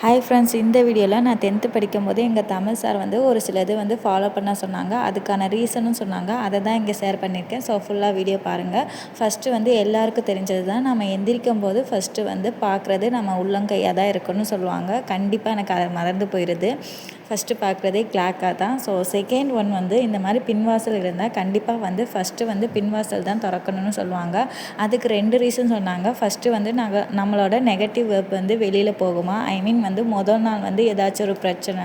Hi friends, இந்த வீடியோவில் நான் 10th படிக்கும்போது எங்கள் தமிழ் சார் வந்து ஒரு சில இது வந்து ஃபாலோ பண்ண சொன்னாங்க. அதுக்கான ரீசனும் சொன்னாங்க. அதை தான் இங்கே ஷேர் பண்ணியிருக்கேன். ஸோ ஃபுல்லாக வீடியோ பாருங்கள். ஃபஸ்ட்டு வந்து எல்லாருக்கும் தெரிஞ்சது தான், நம்ம எந்திரிக்கும் போது ஃபஸ்ட்டு வந்து பார்க்குறது நம்ம உள்ளங்கையாக தான் இருக்குன்னு சொல்லுவாங்க. கண்டிப்பாக எனக்கு அதை மறந்து போயிடுது. ஃபஸ்ட்டு பார்க்குறதே கிளாக்காக தான். ஸோ செகண்ட் ஒன் வந்து இந்த மாதிரி பின்வாசல் இருந்தால் கண்டிப்பாக வந்து ஃபஸ்ட்டு வந்து பின்வாசல் தான் திறக்கணும்னு சொல்லுவாங்க. அதுக்கு 2 ரீசன் சொன்னாங்க. ஃபஸ்ட்டு வந்து நம்மளோட நெகட்டிவ் வெப் வந்து வெளியில் போகுமா, ஐ மீன் வந்து முதல் நாள் வந்து ஏதாச்சும் ஒரு பிரச்சனை,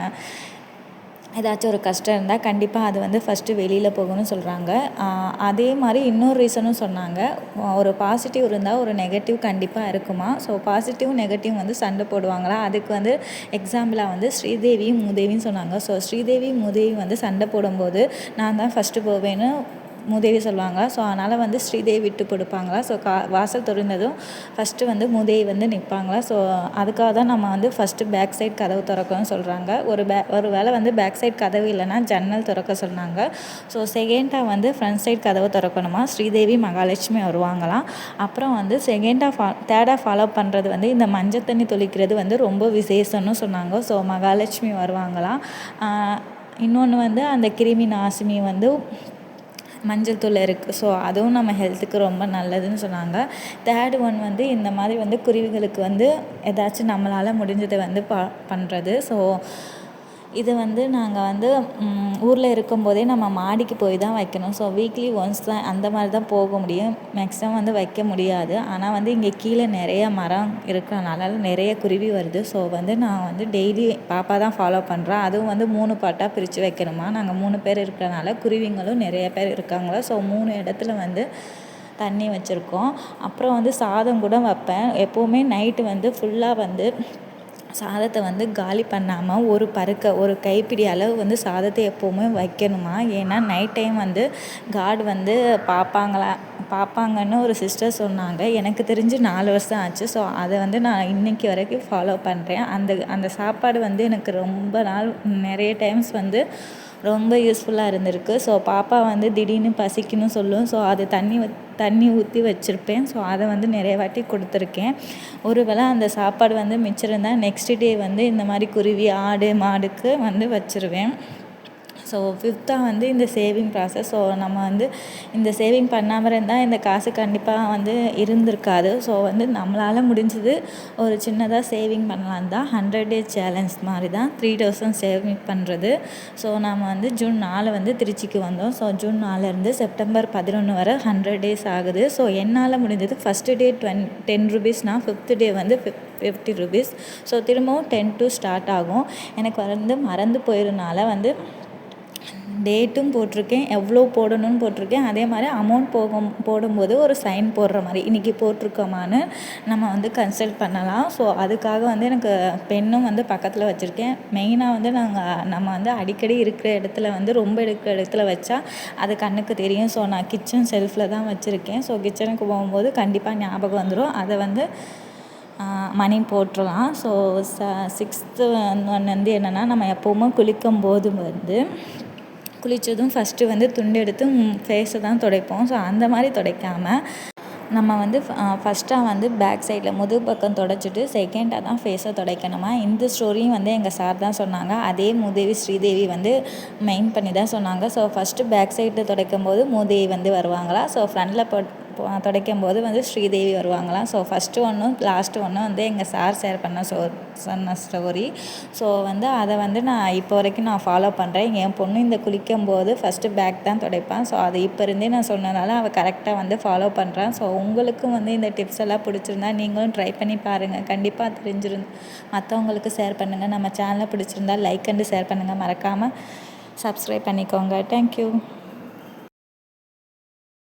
ஏதாச்சும் ஒரு கஷ்டம் இருந்தால் கண்டிப்பாக அது வந்து ஃபஸ்ட்டு வெளியில் போகணும்னு சொல்கிறாங்க. அதே மாதிரி இன்னொரு ரீசனும் சொன்னாங்க. ஒரு பாசிட்டிவ் இருந்தால் ஒரு நெகட்டிவ் கண்டிப்பாக இருக்குமா. ஸோ பாசிட்டிவ் நெகட்டிவ் வந்து சண்டை போடுவாங்களா, அதுக்கு வந்து எக்ஸாம்பிளாக வந்து ஸ்ரீதேவி மூதேவின்னு சொன்னாங்க. ஸோ ஸ்ரீதேவி மூதேவி வந்து சண்டை போடும்போது நான் தான் ஃபஸ்ட்டு போவேன்னு மூதேவி சொல்லுவாங்க. ஸோ அதனால் வந்து ஸ்ரீதேவி விட்டு கொடுப்பாங்களா. ஸோ வாசல் திறந்ததும் ஃபஸ்ட்டு வந்து மூதேவி வந்து நிற்பாங்களா. ஸோ அதுக்காக தான் நம்ம வந்து ஃபஸ்ட்டு பேக் சைட் கதவு திறக்கணும்னு சொல்கிறாங்க. ஒரு வேளை வந்து பேக் சைட் கதவு இல்லைன்னா ஜன்னல் திறக்க சொன்னாங்க. ஸோ செகண்டாக வந்து ஃப்ரண்ட் சைட் கதவு திறக்கணுமா, ஸ்ரீதேவி மகாலட்சுமி வருவாங்களாம். அப்புறம் வந்து தேர்டாக ஃபாலோ பண்ணுறது வந்து இந்த மஞ்சள் தண்ணி தொளிக்கிறது வந்து ரொம்ப விசேஷம்னு சொன்னாங்க. ஸோ மகாலட்சுமி வருவாங்களாம். இன்னொன்று வந்து அந்த கிருமி நாசினி வந்து மஞ்சள் தூள் இருக்குது. ஸோ அதுவும் நம்ம ஹெல்த்துக்கு ரொம்ப நல்லதுன்னு சொன்னாங்க. தேர்டு ஒன் வந்து இந்த மாதிரி வந்து குருவிகளுக்கு வந்து ஏதாச்சும் நம்மளால் முடிஞ்சதை வந்து பண்ணுறது. ஸோ இது வந்து நாங்கள் வந்து ஊரில் இருக்கும்போதே நம்ம மாடிக்கு போய் தான் வைக்கணும். ஸோ வீக்லி ஒன்ஸ் தான் அந்த மாதிரி தான் போக முடியும். மேக்ஸிமம் வந்து வைக்க முடியாது. ஆனால் வந்து இங்கே கீழே நிறைய மரம் இருக்கிறனால நிறைய குருவி வருது. ஸோ வந்து நான் வந்து டெய்லி பாப்பா தான் ஃபாலோ பண்ணுறேன். அதுவும் வந்து 3 பாட்டாக பிரித்து வைக்கணுமா. நாங்கள் 3 பேர் இருக்கிறனால குருவிங்களும் நிறைய பேர் இருக்காங்களா. ஸோ 3 இடத்துல வந்து தண்ணி வச்சுருக்கோம். அப்புறம் வந்து சாதம் கூட வைப்பேன். எப்போவுமே நைட்டு வந்து ஃபுல்லாக வந்து சாதத்தை வந்து காலி பண்ணாமல் ஒரு கைப்பிடி அளவு வந்து சாதத்தை எப்போவுமே வைக்கணுமா. ஏன்னா நைட் டைம் வந்து காட் வந்து பார்ப்பாங்கன்னு ஒரு சிஸ்டர் சொன்னாங்க. எனக்கு தெரிஞ்சு 4 வருஷம் ஆச்சு. ஸோ அதை வந்து நான் இன்றைக்கி வரைக்கும் ஃபாலோ பண்ணுறேன். அந்த சாப்பாடு வந்து எனக்கு ரொம்ப நாள் நிறைய டைம்ஸ் வந்து ரொம்ப யூஸ்ஃபுல்லாக இருந்திருக்கு. ஸோ பாப்பா வந்து திடீர்னு பசிக்குன்னு சொல்லும். ஸோ அது தண்ணி ஊற்றி வச்சுருப்பேன். ஸோ அதை வந்து நிறைய வாட்டி கொடுத்துருக்கேன். ஒரு வேளை அந்த சாப்பாடு வந்து மிச்சிருந்தால் நெக்ஸ்ட் டே வந்து இந்த மாதிரி குருவி, ஆடு, மாடுக்கு வந்து வச்சுருவேன். ஸோ 5th வந்து இந்த சேவிங் ப்ராசஸ். ஸோ நம்ம வந்து இந்த சேவிங் பண்ணாமல் இருந்தால் இந்த காசு கண்டிப்பாக வந்து இருந்திருக்காது. ஸோ வந்து நம்மளால் முடிஞ்சது ஒரு சின்னதாக சேவிங் பண்ணலாம் தான். 100 days சேலஞ்ச் மாதிரி தான் 3000 சேவிங் பண்ணுறது. ஸோ நம்ம வந்து June 4 வந்து திருச்சிக்கு வந்தோம். ஸோ June 4 செப்டம்பர் 11 வரை 100 days ஆகுது. ஸோ என்னால் முடிஞ்சது ஃபஸ்ட்டு டே 10 rupeesனா 5th டே வந்து 50 rupees. ஸோ திரும்பவும் 10 to ஸ்டார்ட் ஆகும். எனக்கு வந்து மறந்து போயிருந்தனால வந்து டேட்டும் போட்டிருக்கேன், எவ்வளோ போடணும்னு போட்டிருக்கேன். அதே மாதிரி அமௌண்ட் போடும்போது ஒரு சைன் போடுற மாதிரி இன்றைக்கி போட்டிருக்கோமான்னு நம்ம வந்து கன்சல்ட் பண்ணலாம். ஸோ அதுக்காக வந்து எனக்கு பென்னும் வந்து பக்கத்தில் வச்சுருக்கேன். மெயினாக வந்து நம்ம வந்து அடிக்கடி இருக்கிற இடத்துல வந்து ரொம்ப இருக்கிற இடத்துல வச்சா அது கண்ணுக்கு தெரியும். ஸோ நான் கிச்சன் செல்ஃபில் தான் வச்சுருக்கேன். ஸோ கிச்சனுக்கு போகும்போது கண்டிப்பாக ஞாபகம் வந்துடும். அதை வந்து மணி போட்டுடலாம். ஸோ 6th வந்து என்னென்னா, நம்ம எப்போவுமே குளிக்கும்போது வந்து குளித்ததும் ஃபஸ்ட்டு வந்து துண்டு எடுத்து ஃபேஸை தான் துடைப்போம். ஸோ அந்த மாதிரி துடைக்காமல் நம்ம வந்து ஃபஸ்ட்டாக வந்து பேக் சைடில் முதுகு பக்கம் துடைச்சிட்டு செகண்டாக தான் ஃபேஸை துடைக்கணுமா. இந்த ஸ்டோரியும் வந்து எங்கள் சார் தான் சொன்னாங்க. அதே மூதேவி ஸ்ரீதேவி வந்து மெயின் பண்ணி தான் சொன்னாங்க. ஸோ ஃபஸ்ட்டு பேக் சைடில் துடைக்கும் போது மூதேவி வந்து வருவாங்களா. ஸோ ஃப்ரண்டில் துடைக்கும் போது வந்து ஸ்ரீதேவி வருவாங்களாம். ஸோ ஃபஸ்ட்டு ஒன்றும் லாஸ்ட்டு ஒன்றும் வந்து எங்கள் சார் ஷேர் பண்ண சொன்ன ஸ்டோரி. ஸோ வந்து அதை வந்து நான் இப்போ வரைக்கும் நான் ஃபாலோ பண்ணுறேன். என் பொண்ணு இந்த குளிக்கும்போது ஃபஸ்ட்டு பேக் தான் துடைப்பான். ஸோ அது இப்போ இருந்தே நான் சொன்னதால அவள் கரெக்டாக வந்து ஃபாலோ பண்ணுறான். ஸோ உங்களுக்கும் வந்து இந்த டிப்ஸ் எல்லாம் பிடிச்சிருந்தா நீங்களும் ட்ரை பண்ணி பாருங்கள். கண்டிப்பாக மற்றவங்களுக்கு ஷேர் பண்ணுங்கள். நம்ம சேனலை பிடிச்சிருந்தா லைக் அண்டு ஷேர் பண்ணுங்கள். மறக்காமல் சப்ஸ்கிரைப் பண்ணிக்கோங்க. தேங்க்யூ.